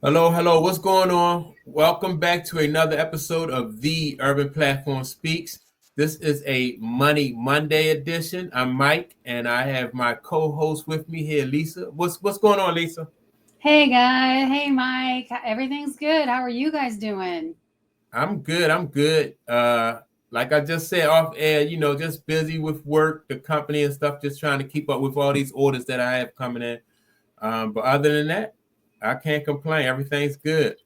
Hello, hello. What's going on? Welcome back to another episode of the Urban Platform Speaks. This is a Money Monday edition. I'm Mike, and I have my co-host with me here, Lisa. What's going on, Lisa? Hey guys, hey Mike, everything's good. How are you guys doing? I'm good. I'm good. Like I just said off air, just busy with work, the company and stuff, just trying to keep up with all these orders that I have coming in. But other than that, I can't complain. Everything's good.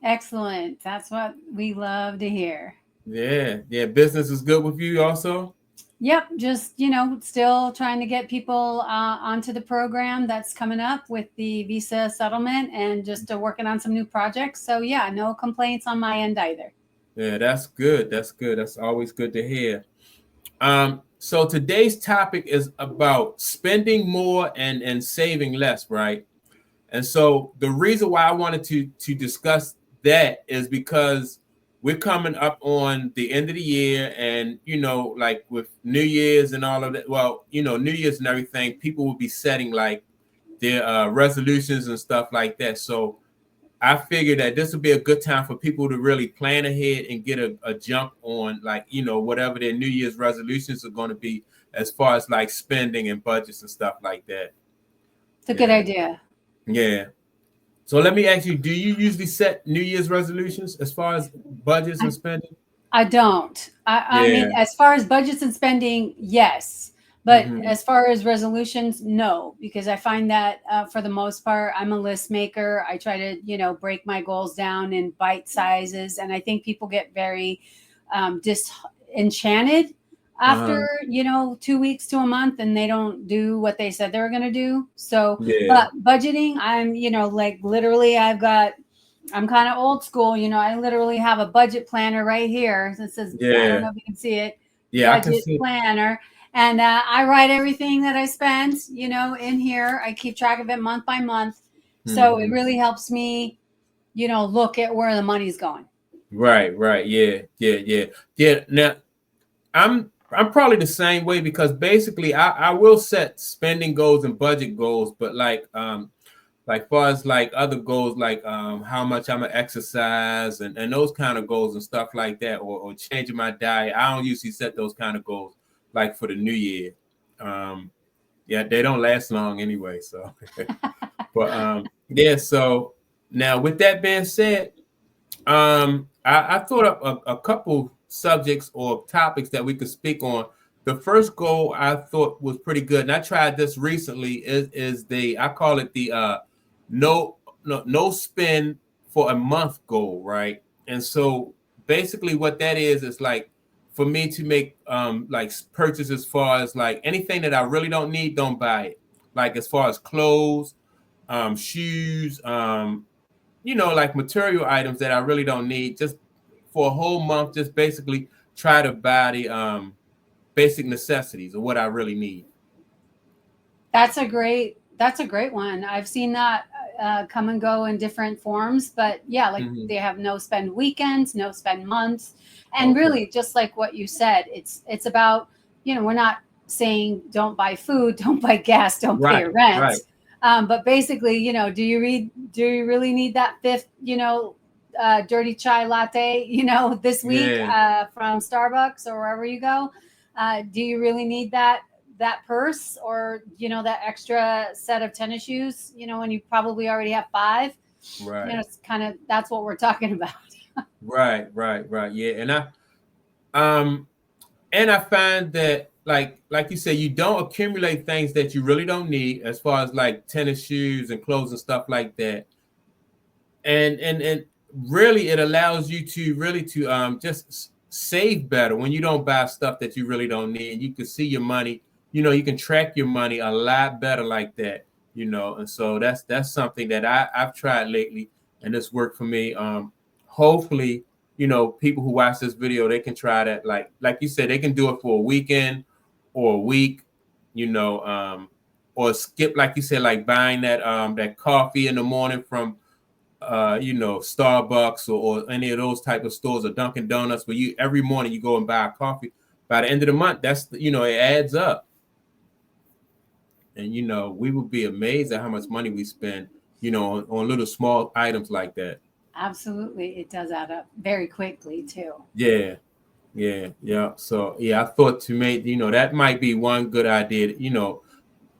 Excellent. That's what we love to hear. Yeah, yeah. Business is good with you also. Yep, just still trying to get people onto the program that's coming up with the visa settlement and just working on some new projects. So yeah, no complaints on my end either. Yeah, that's good. That's good. That's always good to hear. So today's topic is about spending more and saving less, right? And so the reason why I wanted to discuss that is because we're coming up on the end of the year, and like with New Year's and all of that. Well, New Year's and everything, people will be setting like their resolutions and stuff like that. So I figured that this would be a good time for people to really plan ahead and get a jump on, like, whatever their New Year's resolutions are going to be as far as like spending and budgets and stuff like that. It's a good Yeah. idea. Yeah. So let me ask you, do you usually set New Year's resolutions as far as budgets and I, spending? I don't. I mean, Yeah. as far as budgets and spending, yes. But Hmm. as far as resolutions, no, because I find that for the most part, I'm a list maker. I try to, break my goals down in bite sizes. And I think people get very disenchanted after, Uh-huh. 2 weeks to a month and they don't do what they said they were going to do. So, Yeah. but budgeting, I'm, like literally, I'm kind of old school. I literally have a budget planner right here. It says, I don't Yeah. know if you can see it, Yeah, I can budget see. planner. And I write everything that I spend, in here. I keep track of it month by month. So it Hmm. really helps me, look at where the money's going. Right, right. Yeah, yeah, yeah. Yeah. Now I'm probably the same way because basically I will set spending goals and budget goals, but like far as like other goals like how much I'm gonna exercise and those kind of goals and stuff like that, or changing my diet. I don't usually set those kind of goals like for the new year. Um yeah, they don't last long anyway. So but yeah, so now with that being said, I thought up a couple subjects or topics that we could speak on. The first goal I thought was pretty good, and I tried this recently. Is the I call it the no no spend for a month goal, right? And so basically, what that is like for me to make like purchases as far as like anything that I really don't need, don't buy it. Like as far as clothes, shoes, like material items that I really don't need, just for a whole month, just basically try to buy the basic necessities of what I really need. That's a great one. I've seen that come and go in different forms, but yeah, like Hmm. they have no spend weekends, no spend months, and Okay. really, just like what you said, it's about we're not saying don't buy food, don't buy gas, don't pay Right. your rent, Right. but basically, do you really need that fifth, dirty chai latte, this week Yeah. from Starbucks or wherever you go? Do you really need that purse or that extra set of tennis shoes when you probably already have five? Right. It's kind of that's what we're talking about. Right. Right. Right. Yeah. Um and I find that like you said, you don't accumulate things that you really don't need as far as like tennis shoes and clothes and stuff like that. And really it allows you to really to just save better when you don't buy stuff that you really don't need. You can see your money, you can track your money a lot better like that, and so that's something that I've tried lately, and it's worked for me. Hopefully, people who watch this video, they can try that, like you said, they can do it for a weekend or a week, you know or skip, like you said, like buying that coffee in the morning from Starbucks or any of those type of stores, or Dunkin' Donuts, where you every morning you go and buy a coffee. By the end of the month, it adds up, and we would be amazed at how much money we spend on little small items like that. Absolutely. It does add up very quickly too. Yeah. Yeah. So yeah, I thought to make, that might be one good idea,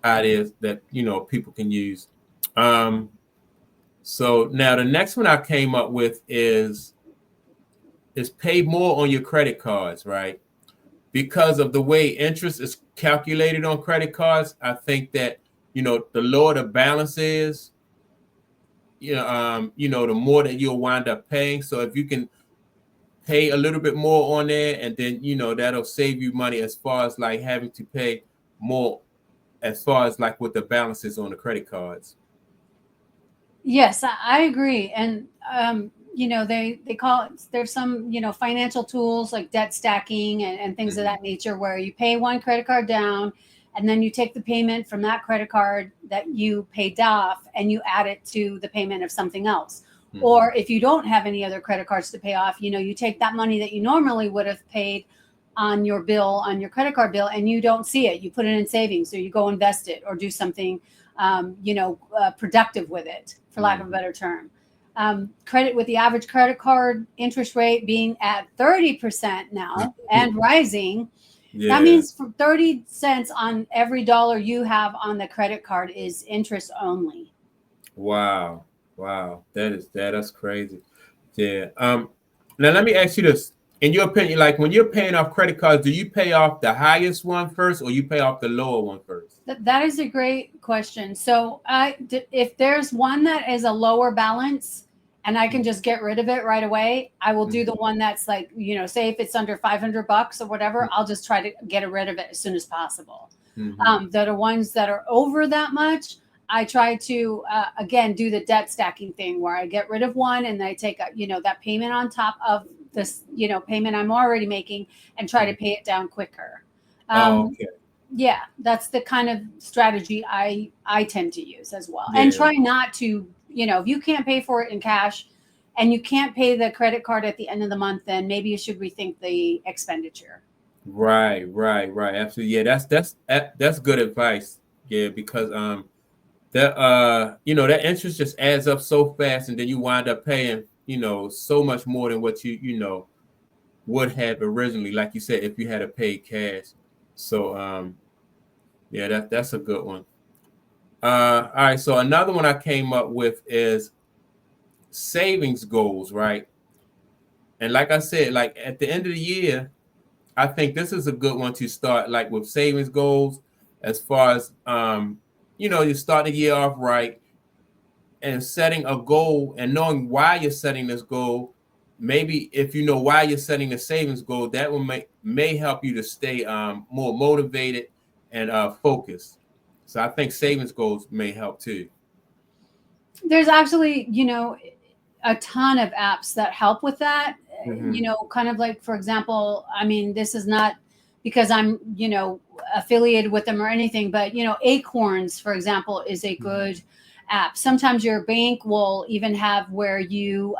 ideas that, people can use. So now the next one I came up with is pay more on your credit cards, right? Because of the way interest is calculated on credit cards, I think that, the lower the balance is, the more that you'll wind up paying. So if you can pay a little bit more on there, and then, that'll save you money as far as like having to pay more as far as like what the balance is on the credit cards. Yes, I agree. And, they call it, there's some, financial tools like debt stacking and things of that nature where you pay one credit card down and then you take the payment from that credit card that you paid off and you add it to the payment of something else. Or if you don't have any other credit cards to pay off, you take that money that you normally would have paid on your bill, on your credit card bill, and you don't see it. You put it in savings, or you go invest it, or do something, productive with it, for lack of a better term. Credit with the average credit card interest rate being at 30% now and rising. Yeah. That means for 30 cents on every dollar you have on the credit card is interest only. Wow. That's crazy. Yeah. Now let me ask you this. In your opinion, like when you're paying off credit cards, do you pay off the highest one first or you pay off the lower one first? That is a great question. So if there's one that is a lower balance and I can just get rid of it right away, I will do the one that's like, say if it's under $500 or whatever, I'll just try to get rid of it as soon as possible. That are ones that are over that much, I try to, again, do the debt stacking thing where I get rid of one and I take, that payment on top of this, payment I'm already making and try to pay it down quicker. Okay. Yeah, that's the kind of strategy I tend to use as well. Yeah. And try not to, if you can't pay for it in cash and you can't pay the credit card at the end of the month, then maybe you should rethink the expenditure. Right. Absolutely. Yeah, that's good advice. Yeah, because that interest just adds up so fast, and then you wind up paying, so much more than what you would have originally, like you said, if you had to pay cash. So yeah, that's a good one. All right, so another one I came up with is savings goals, right? And like I said, like at the end of the year, I think this is a good one to start, like with savings goals, as far as you start the year off right and setting a goal and knowing why you're setting this goal. Maybe if you know why you're setting the savings goal, that will may help you to stay more motivated and focused. So I think savings goals may help too. There's actually, a ton of apps that help with that. Kind of like, for example, I mean, this is not because I'm, affiliated with them or anything, but, Acorns, for example, is a good app. Sometimes your bank will even have where you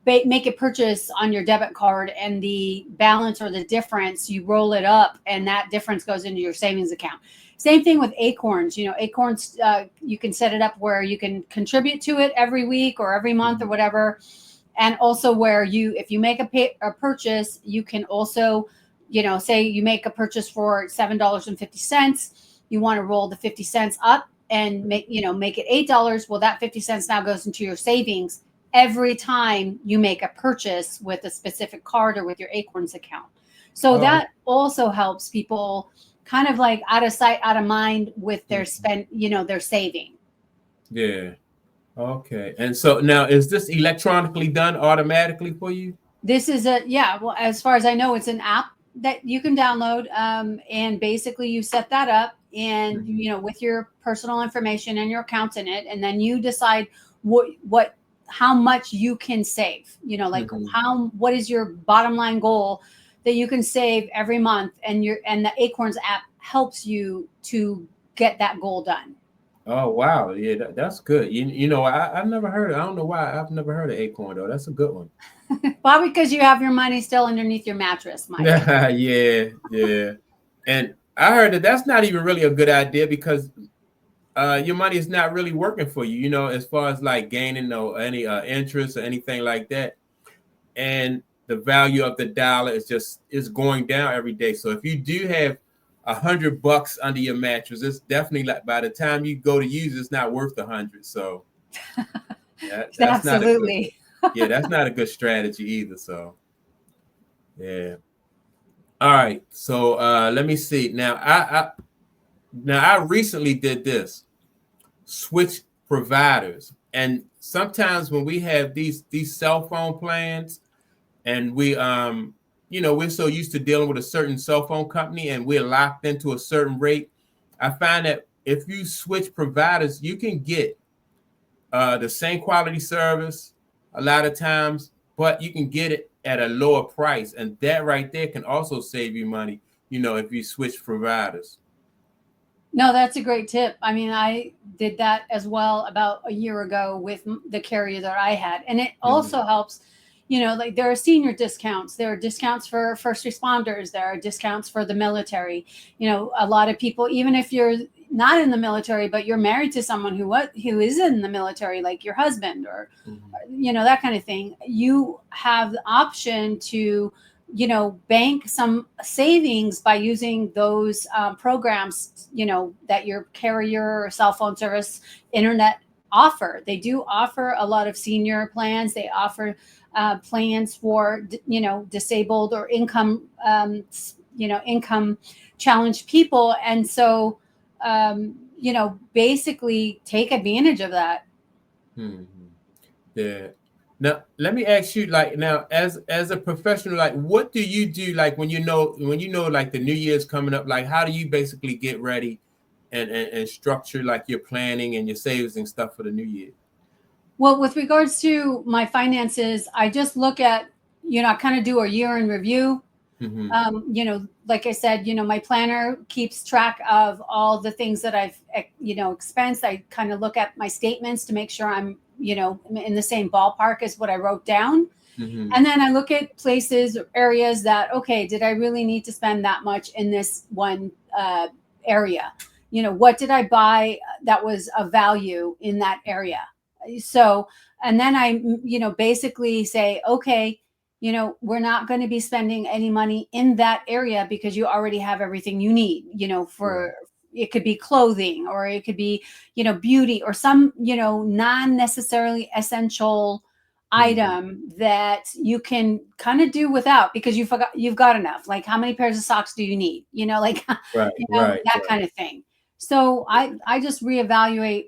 make a purchase on your debit card and the balance or the difference, you roll it up and that difference goes into your savings account. Same thing with Acorns. Acorns, you can set it up where you can contribute to it every week or every month or whatever. And also where if you make a purchase, you can also, say you make a purchase for $7.50, you want to roll the 50 cents up and make it $8. Well, that 50 cents now goes into your savings every time you make a purchase with a specific card or with your Acorns account. So that also helps people kind of like out of sight, out of mind with their their saving. Yeah. Okay. And so now, is this electronically done automatically for you? This is well, as far as I know, it's an app that you can download. And basically you set that up and, with your personal information and your accounts in it. And then you decide how much you can save, what is your bottom line goal that you can save every month, and the Acorns app helps you to get that goal done. Oh wow, yeah, that's good. I've never heard of. I don't know why I've never heard of Acorn though. That's a good one. Probably because you have your money still underneath your mattress, Mike. Yeah. And I heard that's not even really a good idea because your money is not really working for you, you know, as far as like gaining any interest or anything like that. And the value of the dollar is going down every day. So if you do have $100 under your mattress, it's definitely like by the time you go to use it, it's not worth 100. So that's not a good, Absolutely. yeah, that's not a good strategy either. So yeah. All right. So let me see. Now I recently did this. Switch providers. And sometimes when we have these cell phone plans and we we're so used to dealing with a certain cell phone company and we're locked into a certain rate, I find that if you switch providers, you can get the same quality service a lot of times, but you can get it at a lower price. And that right there can also save you money, you know, if you switch providers. No, that's a great tip. I mean, I did that as well about a year ago with the carrier that I had. And it also helps, you know, like there are senior discounts, there are discounts for first responders, there are discounts for the military. You know, a lot of people, even if you're not in the military, but you're married to someone who is in the military, like your husband or, you know, that kind of thing, you have the option to, you know, bank some savings by using those programs, you know, that your carrier or cell phone service internet offer. They do offer a lot of senior plans. They offer plans for, you know, disabled or income, income challenged people. And so, you know, basically take advantage of that. Mm-hmm. Yeah. Now, let me ask you, like, now as a professional, like, what do you do, like, when you know like the new year's coming up, like, how do you basically get ready and structure like your planning and your savings and stuff for the new year? Well, with regards to my finances, I just look at, you know, I kind of do a year in review. You know, like I said, you know, my planner keeps track of all the things that I've, you know, expensed. I kind of look at my statements to make sure I'm, you know, in the same ballpark as what I wrote down. And then I look at places, areas that, okay, did I really need to spend that much in this one area? You know, what did I buy that was of value in that area? So, and then I, you know, basically say, okay, you know, we're not going to be spending any money in that area because you already have everything you need, you know, for, it could be clothing or it could be, you know, beauty or some, you know, non necessarily essential item that you can kind of do without because you've got enough. Like how many pairs of socks do you need? You know, like, you know, that kind of thing. So I just reevaluate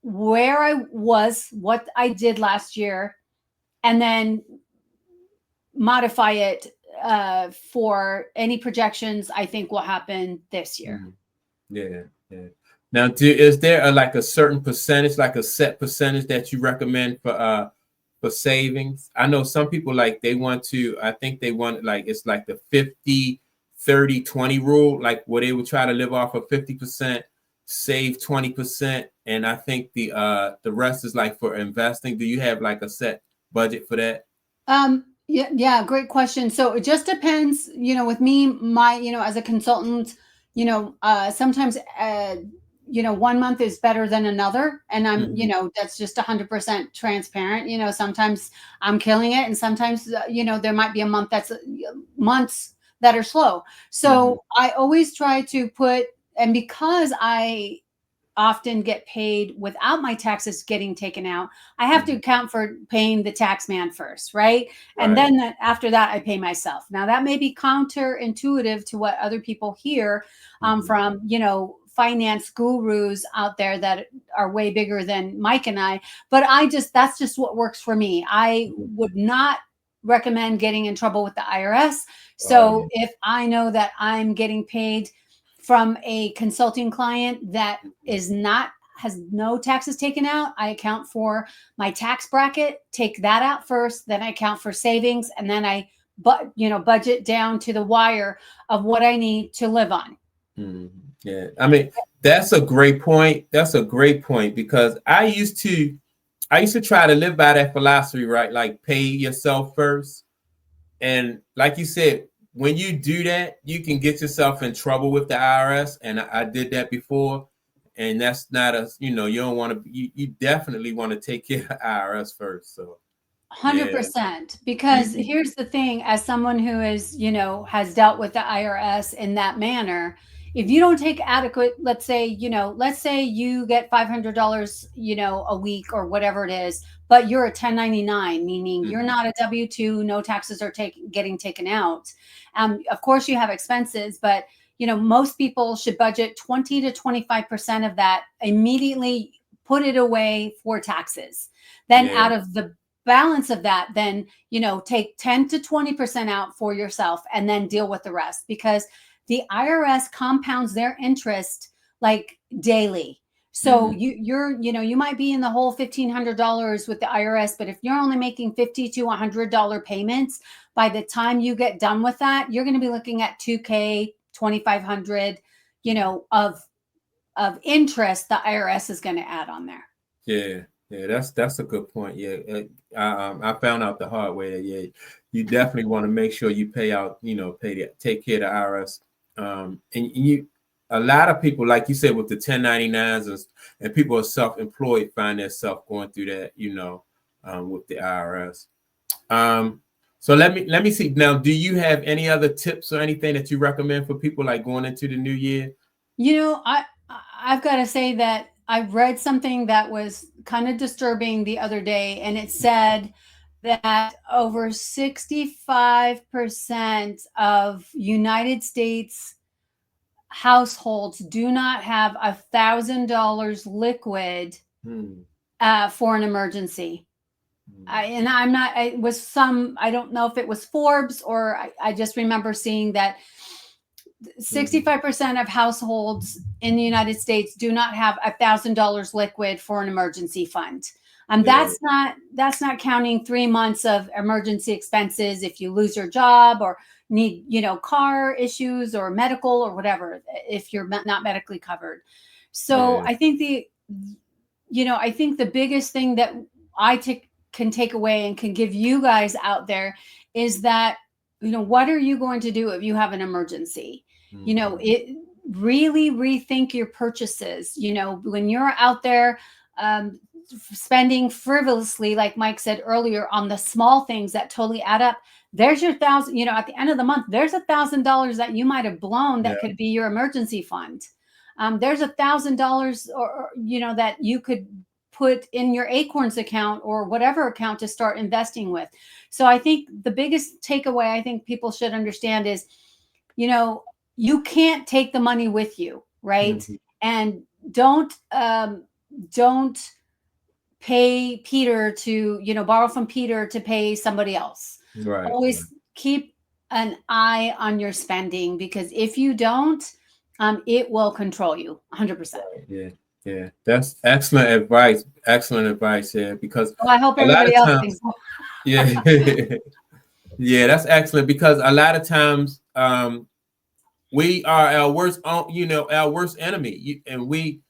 where I was, what I did last year, and then modify it for any projections I think will happen this year. Yeah. Now, is there like a certain percentage, like a set percentage that you recommend for savings? I know some people like I think they want like it's like the 50-30-20 rule, like where they would try to live off of 50%, save 20%, and I think the rest is like for investing. Do you have like a set budget for that? Yeah, great question. So it just depends, you know, with me, you know, as a consultant, you know, sometimes, you know, 1 month is better than another. And I'm, you know, that's just 100% transparent. You know, sometimes I'm killing it. And sometimes, you know, there might be a month months that are slow. So I always try to and because I often get paid without my taxes getting taken out, I have to account for paying the tax man first, right? And then after that, I pay myself. Now that may be counterintuitive to what other people hear from, you know, finance gurus out there that are way bigger than Mike and I, but that's just what works for me. I would not recommend getting in trouble with the IRS. So if I know that I'm getting paid from a consulting client that has no taxes taken out, I account for my tax bracket, take that out first, then I account for savings, and then I budget down to the wire of what I need to live on. Yeah, I mean, that's a great point. That's a great point because I used to try to live by that philosophy, right? Like pay yourself first. And like you said, when you do that, you can get yourself in trouble with the IRS. And I did that before. and that's not a, you know, you don't want to, you definitely want to take care of IRS first. So 100%. Because here's the thing, as someone who is, you know, has dealt with the IRS in that manner, if you don't take adequate, let's say you get $500, you know, a week or whatever it is, but you're a 1099, meaning you're not a W-2, no taxes are getting taken out. Of course you have expenses, but you know, most people should budget 20 to 25% of that, immediately put it away for taxes. Then out of the balance of that, then, you know, take 10 to 20% out for yourself and then deal with the rest, because the IRS compounds their interest like daily. So you might be in the whole $1,500 with the IRS, but if you're only making $50 to $100 payments, by the time you get done with that, you're going to be looking at $2,000, $2,500, you know, of interest the IRS is going to add on there. Yeah, that's a good point. Yeah, I found out the hard way that you definitely want to make sure you pay out, you know, take care of the IRS. And a lot of people, like you said, with the 1099s and people are self-employed, find themselves going through that, you know, with the IRS. So let me see now. Do you have any other tips or anything that you recommend for people like going into the new year? You know, I've got to say that I read something that was kind of disturbing the other day, and it said that over 65% of United States households do not have $1,000 liquid for an emergency. I don't know if it was Forbes or I just remember seeing that 65% of households in the United States do not have $1,000 liquid for an emergency fund. That's not counting 3 months of emergency expenses if you lose your job or need, you know, car issues or medical or whatever, if you're not medically covered. So I think the biggest thing that can take away and can give you guys out there is that, you know, what are you going to do if you have an emergency? You know, it really rethink your purchases. You know, when you're out there spending frivolously, like Mike said earlier, on the small things that totally add up, there's your $1,000, you know, at the end of the month, there's $1,000 that you might have blown that could be your emergency fund. There's $1,000 or, you know, that you could put in your Acorns account or whatever account to start investing with. So I think the biggest takeaway I think people should understand is, you know, you can't take the money with you, right? And don't pay Peter to, you know, borrow from Peter to pay somebody else. Right. Always keep an eye on your spending, because if you don't, it will control you 100%. Yeah, that's excellent advice. Excellent advice here, because I hope everybody else thinks so. Yeah, that's excellent, because a lot of times we are our worst enemy, and we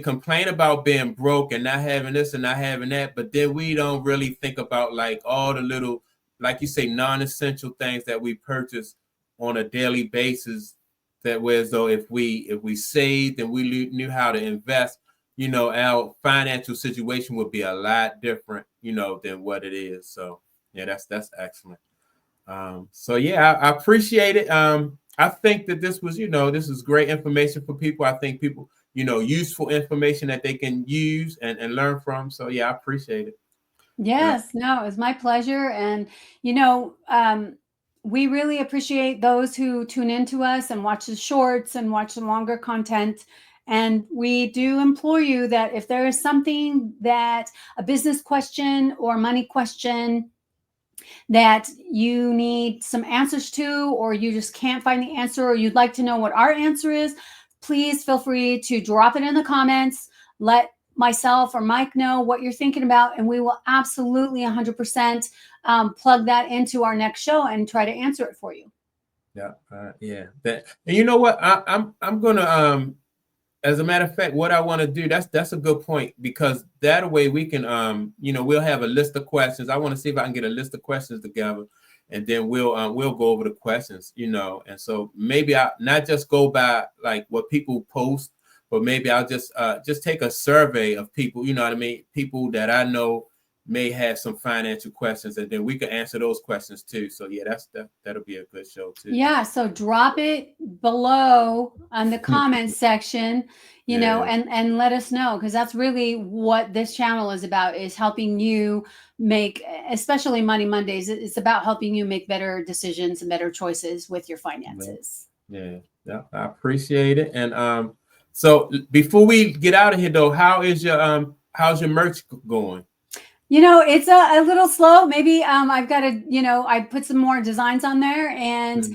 complain about being broke and not having this and not having that, but then we don't really think about like all the little, like you say, non-essential things that we purchase on a daily basis. That way, as though if we saved and we knew how to invest, you know, our financial situation would be a lot different, you know, than what it is. So yeah, that's excellent. So yeah, I appreciate it. I think that this was, you know, this is great information for people. I think people, you know, useful information that they can use and learn from. So yeah, I appreciate it. Yes, no, it was my pleasure. And, you know, we really appreciate those who tune into us and watch the shorts and watch the longer content. And we do implore you that if there is something that a business question or money question that you need some answers to, or you just can't find the answer, or you'd like to know what our answer is, please feel free to drop it in the comments. Let myself or Mike know what you're thinking about, and we will absolutely 100% plug that into our next show and try to answer it for you. Yeah. And you know what? I'm gonna as a matter of fact, what I want to do, that's a good point, because that way we can you know, we'll have a list of questions. I want to see if I can get a list of questions together, and then we'll go over the questions, you know. And so maybe I not just go by like what people post, but maybe I'll just take a survey of people, you know what I mean? People that I know may have some financial questions, and then we can answer those questions too. So yeah, that'll be a good show too. Yeah, so drop it below on the comments section, you know, and let us know, because that's really what this channel is about, is helping you make, especially Money Mondays. It's about helping you make better decisions and better choices with your finances. Yeah, I appreciate it. And so before we get out of here though, how's your merch going? You know, it's a little slow. Maybe I've got to, you know, I put some more designs on there, and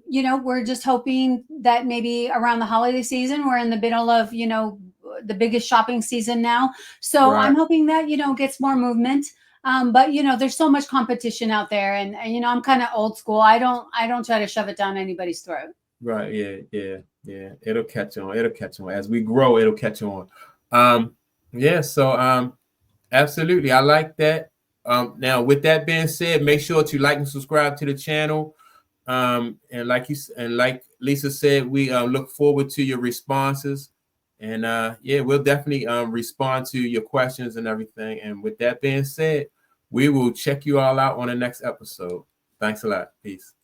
you know, we're just hoping that maybe around the holiday season, we're in the middle of, you know, the biggest shopping season now. So I'm hoping that, you know, gets more movement. But you know, there's so much competition out there, and you know, I'm kind of old school. I don't try to shove it down anybody's throat. Right. Yeah. It'll catch on. As we grow, it'll catch on. Yeah. So absolutely, I like that. Now, with that being said, make sure to like and subscribe to the channel. And like Lisa said, we look forward to your responses. And yeah, we'll definitely respond to your questions and everything. And with that being said, we will check you all out on the next episode. Thanks a lot. Peace.